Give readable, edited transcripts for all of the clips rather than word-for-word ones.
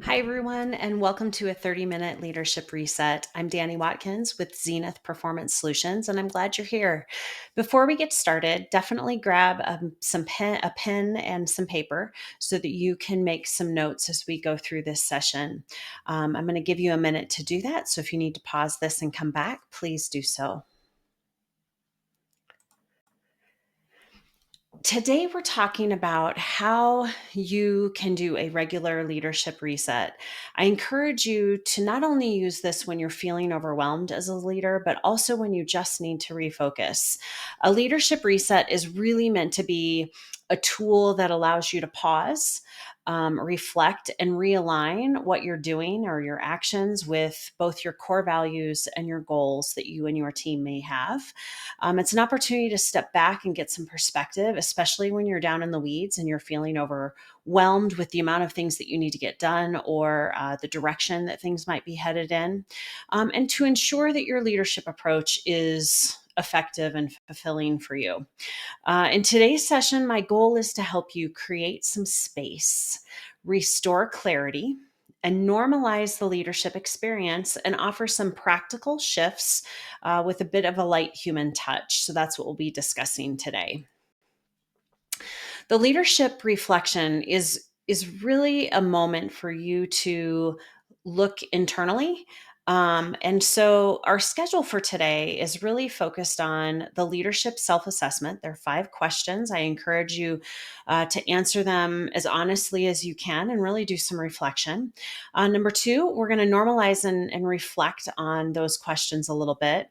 Hi, everyone, and welcome to a 30-minute leadership reset. I'm Danny Watkins with Zenith Performance Solutions, and I'm glad you're here. Before we get started, definitely grab a pen and some paper so that you can make some notes as we go through this session. I'm going to give you a minute to do that, so if you need to pause this and come back, please do so. Today, we're talking about how you can do a regular leadership reset. I encourage you to not only use this when you're feeling overwhelmed as a leader, but also when you just need to refocus. A leadership reset is really meant to be a tool that allows you to pause, reflect, and realign what you're doing or your actions with both your core values and your goals that you and your team may have. It's an opportunity to step back and get some perspective, especially when you're down in the weeds and you're feeling overwhelmed with the amount of things that you need to get done or the direction that things might be headed in, and to ensure that your leadership approach is effective and fulfilling for you. In today's session, my goal is to help you create some space, restore clarity, and normalize the leadership experience and offer some practical shifts with a bit of a light human touch. So that's what we'll be discussing today. The leadership reflection is really a moment for you to look internally. And so our schedule for today is really focused on the leadership self-assessment. There are 5 questions. I encourage you to answer them as honestly as you can and really do some reflection. Number 2, we're going to normalize and reflect on those questions a little bit.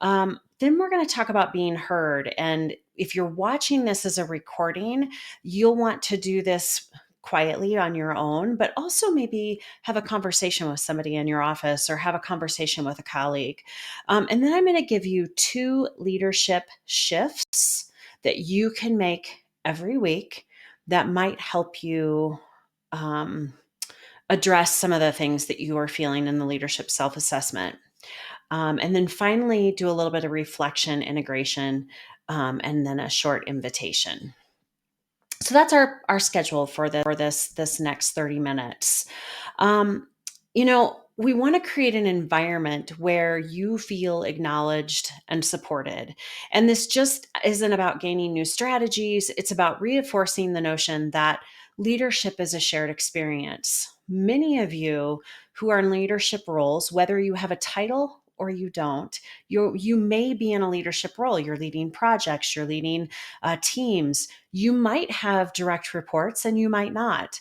Then we're going to talk about being heard. And if you're watching this as a recording, you'll want to do this quietly on your own, but also maybe have a conversation with somebody in your office or have a conversation with a colleague. And then I'm going to give you 2 leadership shifts that you can make every week that might help you address some of the things that you are feeling in the leadership self-assessment. And then finally, do a little bit of reflection, integration, and then a short invitation. So that's our schedule for this next 30 minutes. We want to create an environment where you feel acknowledged and supported. And this just isn't about gaining new strategies. It's about reinforcing the notion that leadership is a shared experience. Many of you who are in leadership roles, whether you have a title or you don't, you may be in a leadership role. You're leading projects, you're leading teams. You might have direct reports and you might not.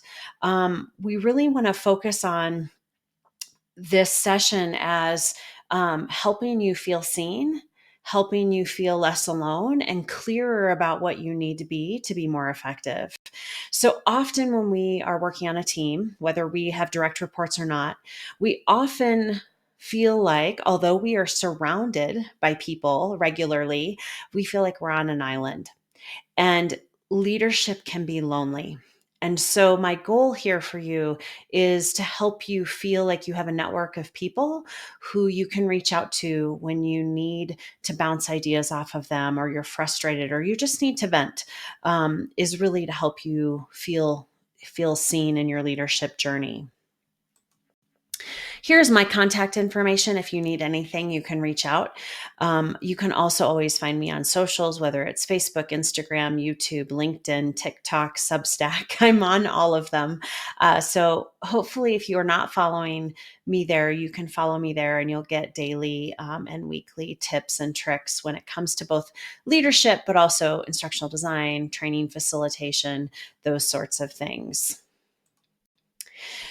We really want to focus on this session as helping you feel seen, helping you feel less alone and clearer about what you need to be more effective. So often when we are working on a team, whether we have direct reports or not, we often feel like, although we are surrounded by people regularly, we feel like we're on an island. And leadership can be lonely. And so, my goal here for you is to help you feel like you have a network of people who you can reach out to when you need to bounce ideas off of them, or you're frustrated, or you just need to vent, is really to help you feel seen in your leadership journey. Here's my contact information. If you need anything, you can reach out. You can also always find me on socials, whether it's Facebook, Instagram, YouTube, LinkedIn, TikTok, Substack. I'm on all of them. So hopefully, if you are not following me there, you can follow me there and you'll get daily and weekly tips and tricks when it comes to both leadership, but also instructional design, training, facilitation, those sorts of things.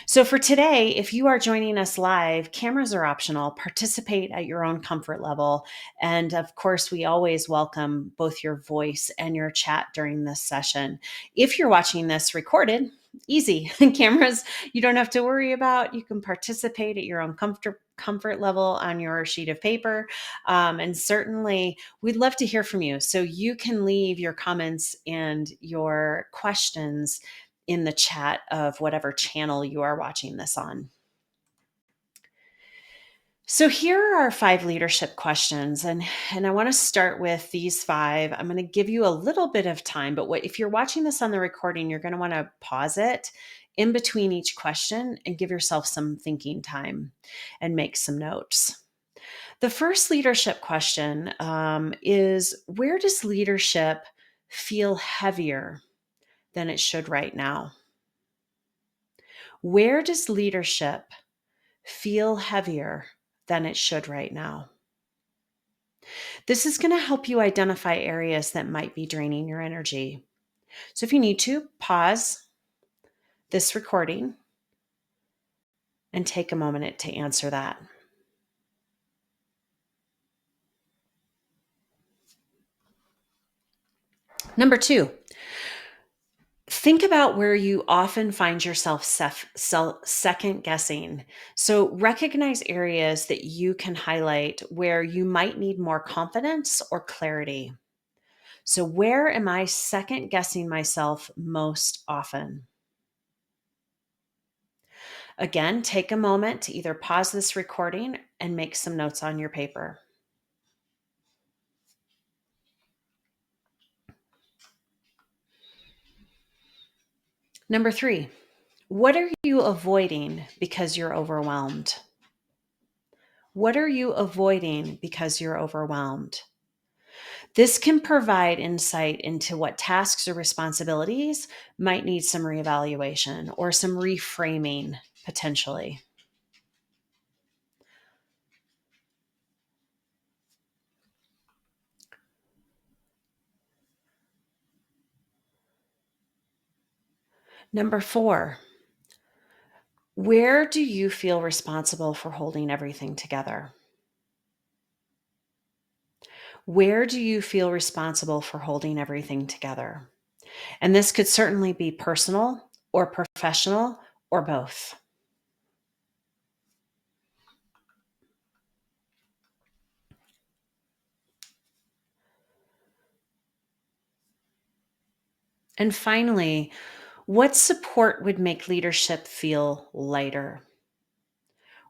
So for today, if you are joining us live, cameras are optional. Participate at your own comfort level. And of course, we always welcome both your voice and your chat during this session. If you're watching this recorded, easy. Cameras you don't have to worry about. You can participate at your own comfort level on your sheet of paper. And certainly, we'd love to hear from you. So you can leave your comments and your questions in the chat of whatever channel you are watching this on. So here are our 5 leadership questions, and I want to start with these 5. I'm going to give you a little bit of time, but if you're watching this on the recording, you're going to want to pause it in between each question and give yourself some thinking time and make some notes. The first leadership question is, where does leadership feel heavier than it should right now? Where does leadership feel heavier than it should right now? This is going to help you identify areas that might be draining your energy. So if you need to, pause this recording and take a moment to answer that. Number 2, think about where you often find yourself second guessing. So recognize areas that you can highlight where you might need more confidence or clarity. So where am I second guessing myself most often? Again, take a moment to either pause this recording and make some notes on your paper. Number 3, what are you avoiding because you're overwhelmed? What are you avoiding because you're overwhelmed? This can provide insight into what tasks or responsibilities might need some reevaluation or some reframing potentially. Number 4, where do you feel responsible for holding everything together? Where do you feel responsible for holding everything together? And this could certainly be personal or professional or both. And finally, what support would make leadership feel lighter?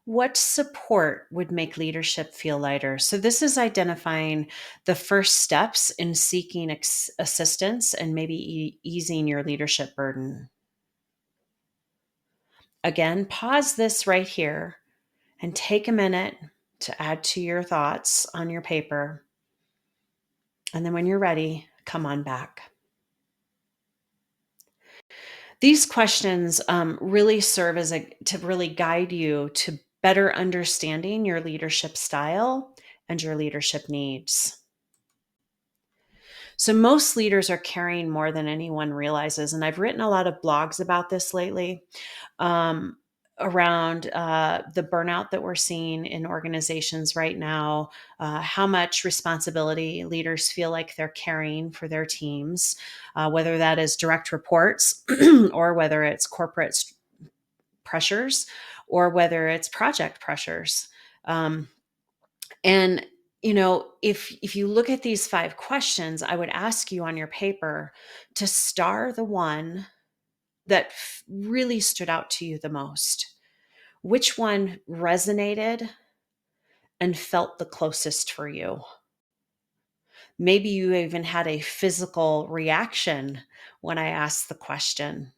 What support would make leadership feel lighter? So, this is identifying the first steps in seeking assistance and maybe easing your leadership burden. Again, pause this right here and take a minute to add to your thoughts on your paper. And then when you're ready, come on back. These questions really serve to really guide you to better understanding your leadership style and your leadership needs. So most leaders are carrying more than anyone realizes. And I've written a lot of blogs about this lately, um, around the burnout that we're seeing in organizations right now, how much responsibility leaders feel like they're carrying for their teams, whether that is direct reports or whether it's corporate pressures or whether it's project pressures. And if you look at these 5 questions, I would ask you on your paper to star the one that really stood out to you the most. Which one resonated and felt the closest for you? Maybe you even had a physical reaction when I asked the question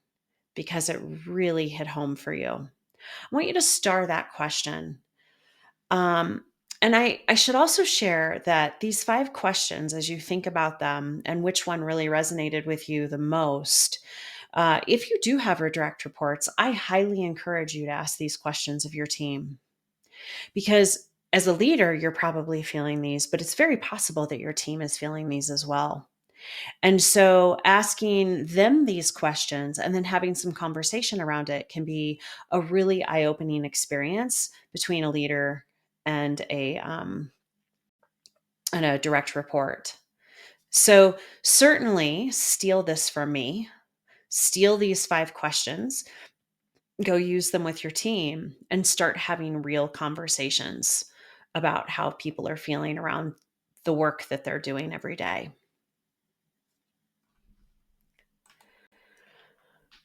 because it really hit home for you. I want you to star that question. Um, and I should also share that these 5 questions, as you think about them and which one really resonated with you the most, if you do have direct reports, I highly encourage you to ask these questions of your team. Because as a leader, you're probably feeling these, but it's very possible that your team is feeling these as well. And so asking them these questions and then having some conversation around it can be a really eye-opening experience between a leader and a direct report. So certainly steal this from me. Steal these 5 questions, go use them with your team, and start having real conversations about how people are feeling around the work that they're doing every day.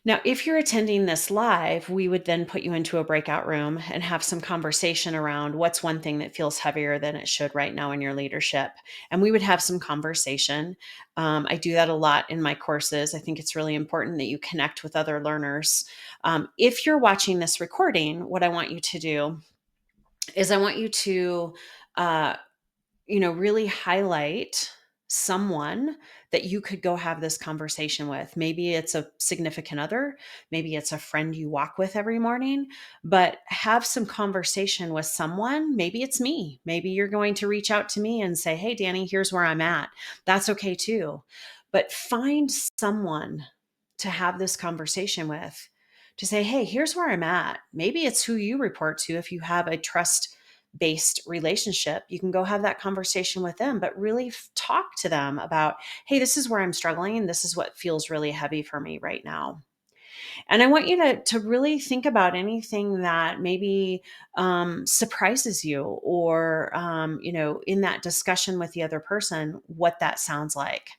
Now, if you're attending this live, we would then put you into a breakout room and have some conversation around what's one thing that feels heavier than it should right now in your leadership. And we would have some conversation. I do that a lot in my courses. I think it's really important that you connect with other learners. If you're watching this recording, what I want you to do is I want you to uh, really highlight someone that you could go have this conversation with. Maybe it's a significant other, maybe it's a friend you walk with every morning, but have some conversation with someone. Maybe it's me. Maybe you're going to reach out to me and say, "Hey, Danny, here's where I'm at." That's okay too. But find someone to have this conversation with to say, "Hey, here's where I'm at." Maybe it's who you report to if you have a trust based relationship. You can go have that conversation with them, but really talk to them about, "Hey, this is where I'm struggling. This is what feels really heavy for me right now." And I want you to really think about anything that maybe surprises you, or in that discussion with the other person, what that sounds like.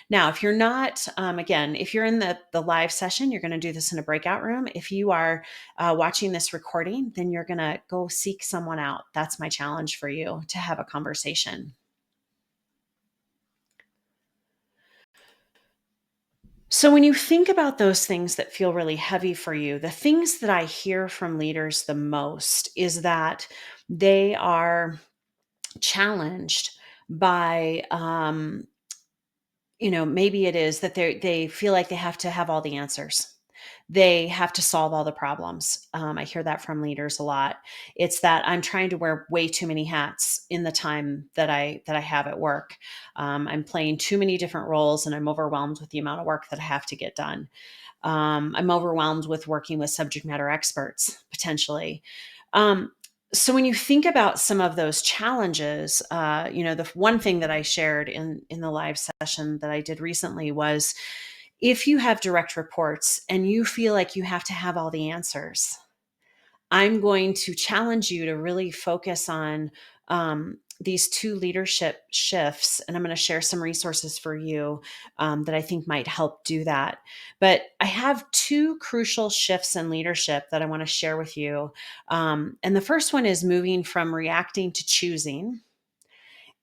Now, if you're not, again, if you're in the live session, you're going to do this in a breakout room. If you are watching this recording, then you're going to go seek someone out. That's my challenge for you, to have a conversation. So, when you think about those things that feel really heavy for you, the things that I hear from leaders the most is that they are challenged by maybe it is that they feel like they have to have all the answers. They have to solve all the problems. I hear that from leaders a lot. It's that I'm trying to wear way too many hats in the time that I have at work. I'm playing too many different roles, and I'm overwhelmed with the amount of work that I have to get done. I'm overwhelmed with working with subject matter experts potentially. Um, so when you think about some of those challenges, the one thing that I shared in the live session that I did recently was, if you have direct reports and you feel like you have to have all the answers, I'm going to challenge you to really focus on these two leadership shifts. And I'm going to share some resources for you that I think might help do that. But I have two crucial shifts in leadership that I want to share with you. And the first one is moving from reacting to choosing.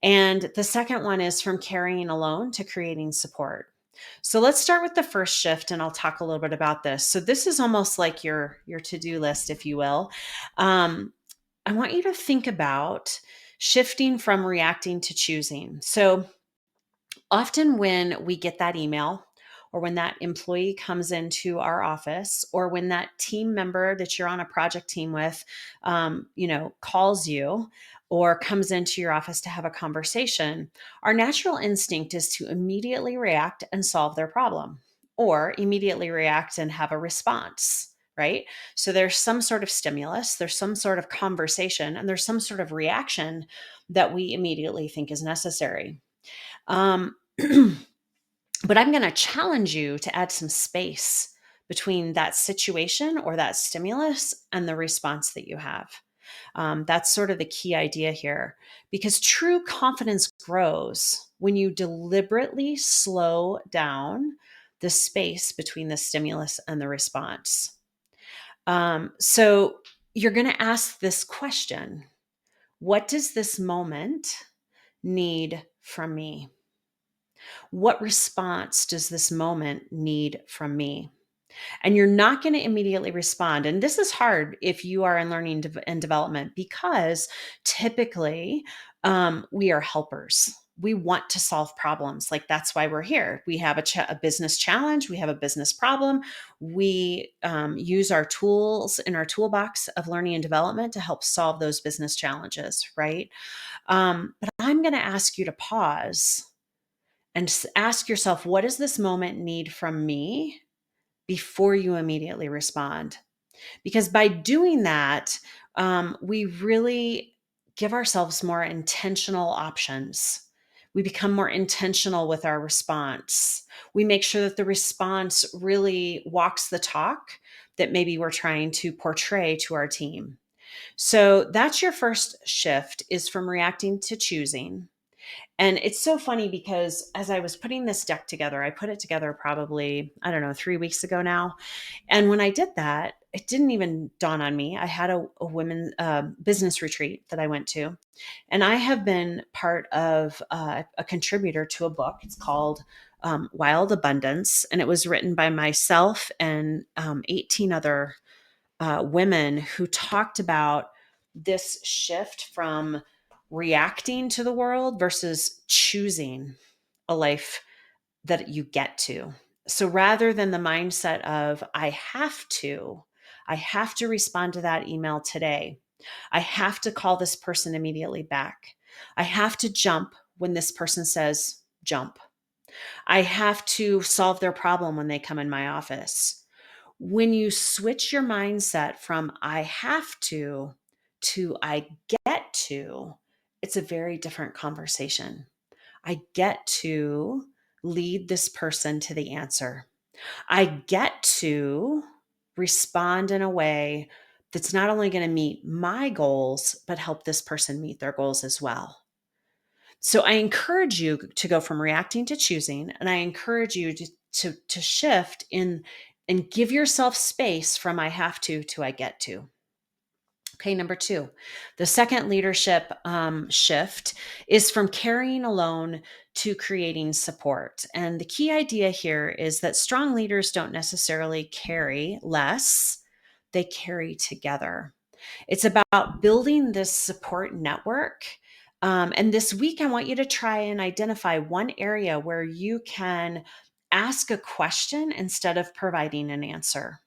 And the second one is from carrying alone to creating support. So let's start with the first shift, and I'll talk a little bit about this. So this is almost like your to-do list, if you will. I want you to think about shifting from reacting to choosing. So often when we get that email, or when that employee comes into our office, or when that team member that you're on a project team with calls you or comes into your office to have a conversation, our natural instinct is to immediately react and solve their problem, or immediately react and have a response, right? So there's some sort of stimulus, there's some sort of conversation, and there's some sort of reaction that we immediately think is necessary. um, but I'm going to challenge you to add some space between that situation or that stimulus and the response that you have. That's sort of the key idea here, because true confidence grows when you deliberately slow down the space between the stimulus and the response. So you're going to ask this question: what does this moment need from me? What response does this moment need from me? And you're not going to immediately respond. And this is hard if you are in learning and development, because typically we are helpers. We want to solve problems. Like, that's why we're here. We have a business challenge. We have a business problem. We use our tools in our toolbox of learning and development to help solve those business challenges, right? But I'm going to ask you to pause and ask yourself, what does this moment need from me, before you immediately respond? Because by doing that, we really give ourselves more intentional options. We become more intentional with our response. We make sure that the response really walks the talk that maybe we're trying to portray to our team. So that's your first shift, is from reacting to choosing. And it's so funny because as I was putting this deck together, I put it together probably, I don't know, 3 weeks ago now. And when I did that, it didn't even dawn on me. I had a women business retreat that I went to, and I have been part of a contributor to a book. It's called Wild Abundance, and it was written by myself and 18 other women who talked about this shift from reacting to the world versus choosing a life that you get to. So rather than the mindset of, I have to respond to that email today. I have to call this person immediately back. I have to jump when this person says jump. I have to solve their problem when they come in my office. When you switch your mindset from I have to I get to, it's a very different conversation. I get to lead this person to the answer. I get to respond in a way that's not only going to meet my goals, but help this person meet their goals as well. So I encourage you to go from reacting to choosing, and I encourage you to shift in and give yourself space from I have to I get to. Okay, number two, the second leadership shift is from carrying alone to creating support. And the key idea here is that strong leaders don't necessarily carry less, they carry together. It's about building this support network. And this week, I want you to try and identify one area where you can ask a question instead of providing an answer.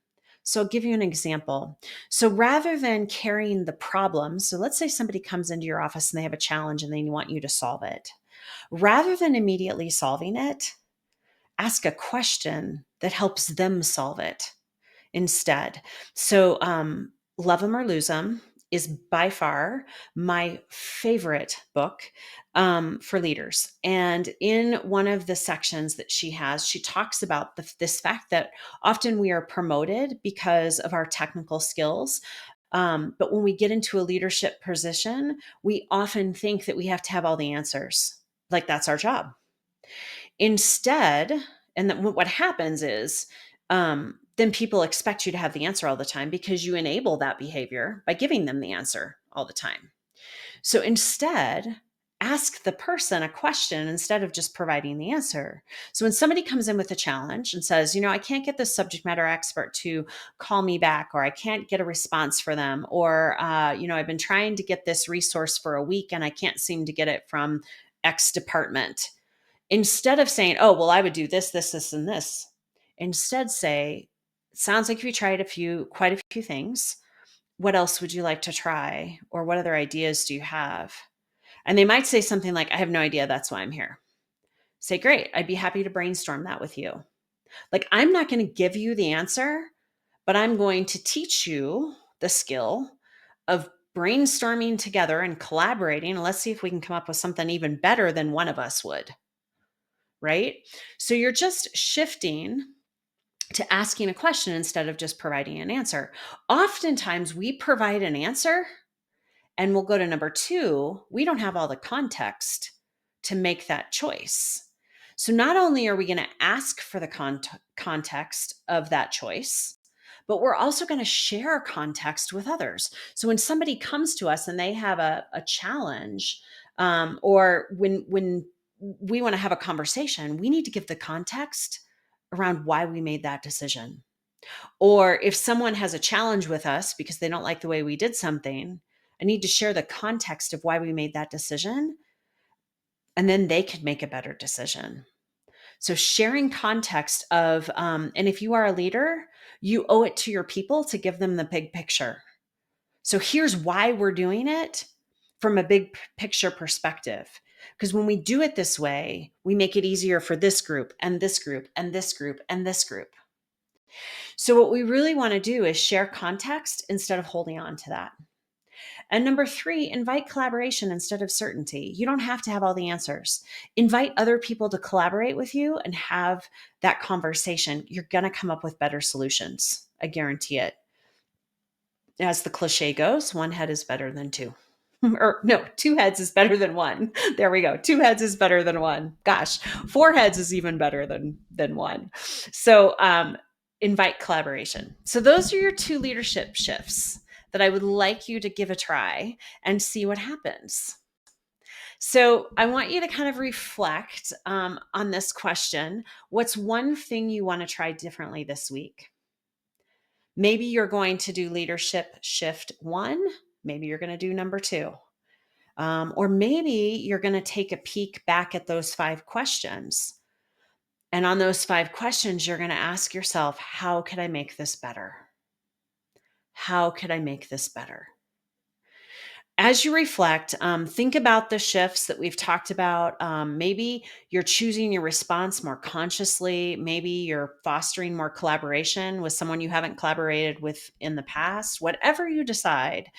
So I'll give you an example. So rather than carrying the problem, so let's say somebody comes into your office and they have a challenge and they want you to solve it. Rather than immediately solving it, ask a question that helps them solve it instead. So, Love 'Em or Lose 'Em is by far my favorite book for leaders. And in one of the sections that she has, she talks about this fact that often we are promoted because of our technical skills. But when we get into a leadership position, we often think that we have to have all the answers. Like that's our job. Instead, and then what happens is, then people expect you to have the answer all the time because you enable that behavior by giving them the answer all the time. So instead, ask the person a question instead of just providing the answer. So when somebody comes in with a challenge and says, I can't get this subject matter expert to call me back, or I can't get a response for them, or, I've been trying to get this resource for a week and I can't seem to get it from X department. Instead of saying, oh, well, I would do this, and this, instead say, sounds like you tried quite a few things. What else would you like to try? Or what other ideas do you have? And they might say something like, I have no idea. That's why I'm here. Say, great. I'd be happy to brainstorm that with you. Like, I'm not going to give you the answer, but I'm going to teach you the skill of brainstorming together and collaborating. And let's see if we can come up with something even better than one of us would. Right? So you're just shifting to asking a question instead of just providing an answer. Oftentimes we provide an answer and we'll go to number two. We don't have all the context to make that choice. So not only are we going to ask for the context of that choice, but we're also going to share context with others. So when somebody comes to us and they have a challenge, or when we want to have a conversation, we need to give the context around why we made that decision. Or if someone has a challenge with us because they don't like the way we did something, I need to share the context of why we made that decision, and then they can make a better decision. So sharing context of, and if you are a leader, you owe it to your people to give them the big picture. So here's why we're doing it from a big picture perspective. Because when we do it this way, we make it easier for this group and this group and this group and this group. So what we really want to do is share context instead of holding on to that. And number three, invite collaboration instead of certainty. You don't have to have all the answers. Invite other people to collaborate with you and have that conversation. You're going to come up with better solutions. I guarantee it. As the cliche goes, one head is better than two. Or no, two heads is better than one. There we go. Two heads is better than one. Gosh, four heads is even better than one. So invite collaboration. So those are your two leadership shifts that I would like you to give a try and see what happens. So I want you to kind of reflect on this question. What's one thing you want to try differently this week? Maybe you're going to do leadership shift one. Maybe you're going to do number two. Or maybe you're going to take a peek back at those 5 questions. And on those 5 questions, you're going to ask yourself, how could I make this better? How could I make this better? As you reflect, think about the shifts that we've talked about. Maybe you're choosing your response more consciously. Maybe you're fostering more collaboration with someone you haven't collaborated with in the past. Whatever you decide,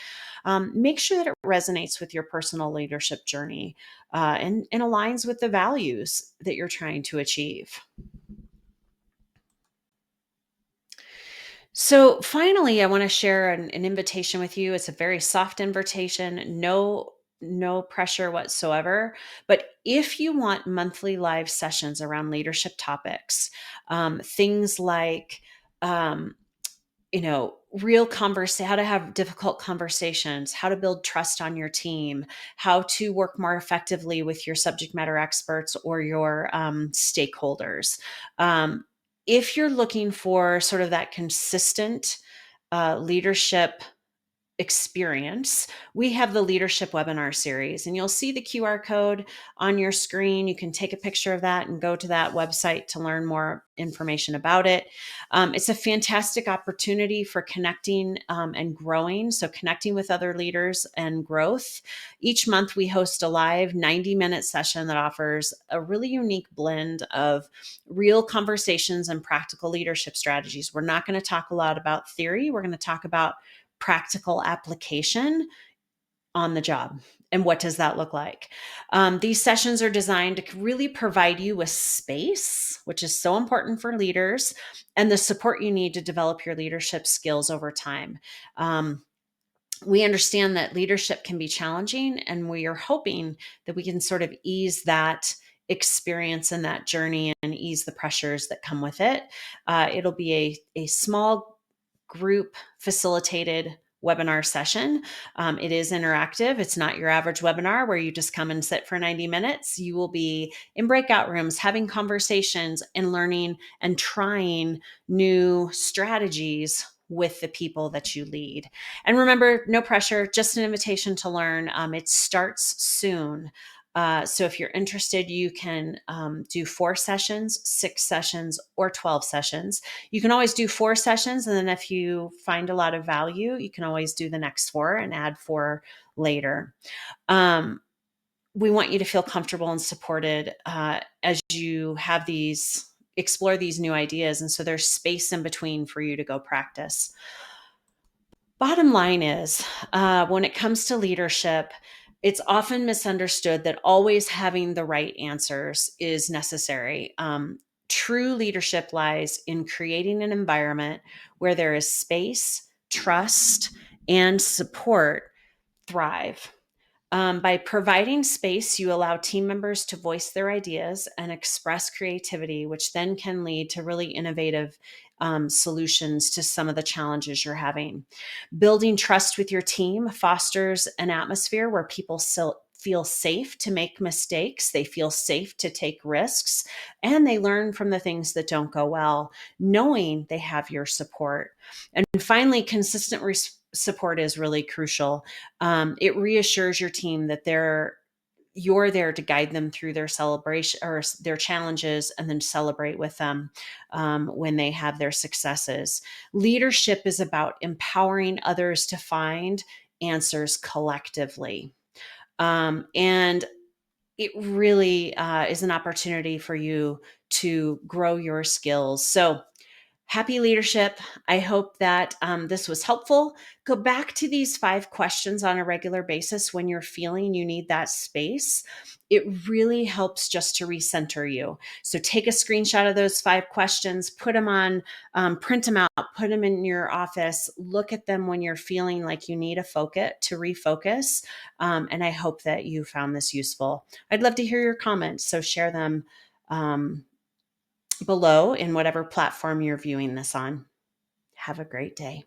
make sure that it resonates with your personal leadership journey and aligns with the values that you're trying to achieve. So finally, I want to share an invitation with you. It's a very soft invitation, no pressure whatsoever. But if you want monthly live sessions around leadership topics, things like real conversation, how to have difficult conversations, how to build trust on your team, how to work more effectively with your subject matter experts or your stakeholders. If you're looking for sort of that consistent leadership experience, we have the leadership webinar series, and you'll see the QR code on your screen. You can take a picture of that and go to that website to learn more information about it. It's a fantastic opportunity for connecting and growing. So connecting with other leaders and growth. Each month we host a live 90-minute session that offers a really unique blend of real conversations and practical leadership strategies. We're not going to talk a lot about theory. We're going to talk about practical application on the job. And what does that look like? These sessions are designed to really provide you with space, which is so important for leaders, and the support you need to develop your leadership skills over time. We understand that leadership can be challenging, and we are hoping that we can sort of ease that experience and that journey and ease the pressures that come with it. It'll be a small group facilitated webinar session. It is interactive. It's not your average webinar where you just come and sit for 90 minutes. You will be in breakout rooms, having conversations and learning and trying new strategies with the people that you lead. And remember, no pressure, just an invitation to learn. It starts soon. So if you're interested, you can do 4 sessions, 6 sessions, or 12 sessions. You can always do 4 sessions. And then if you find a lot of value, you can always do the next 4 and add 4 later. We want you to feel comfortable and supported as you have explore these new ideas. And so there's space in between for you to go practice. Bottom line is, when it comes to leadership, it's often misunderstood that always having the right answers is necessary. True leadership lies in creating an environment where there is space, trust, and support thrive. By providing space, you allow team members to voice their ideas and express creativity, which then can lead to really innovative solutions to some of the challenges you're having. Building trust with your team fosters an atmosphere where people feel safe to make mistakes, they feel safe to take risks, and they learn from the things that don't go well, knowing they have your support. And finally, consistent support is really crucial. It reassures your team that you're there to guide them through their celebration or their challenges, and then celebrate with them when they have their successes. Leadership is about empowering others to find answers collectively. And it really is an opportunity for you to grow your skills. So Happy leadership. I hope that this was helpful. Go back to these 5 questions on a regular basis when you're feeling you need that space. It really helps just to recenter you. So take a screenshot of those 5 questions, put them on, print them out, put them in your office, look at them when you're feeling like you need a focus to refocus. And I hope that you found this useful. I'd love to hear your comments, so share them. Below in whatever platform you're viewing this on. Have a great day.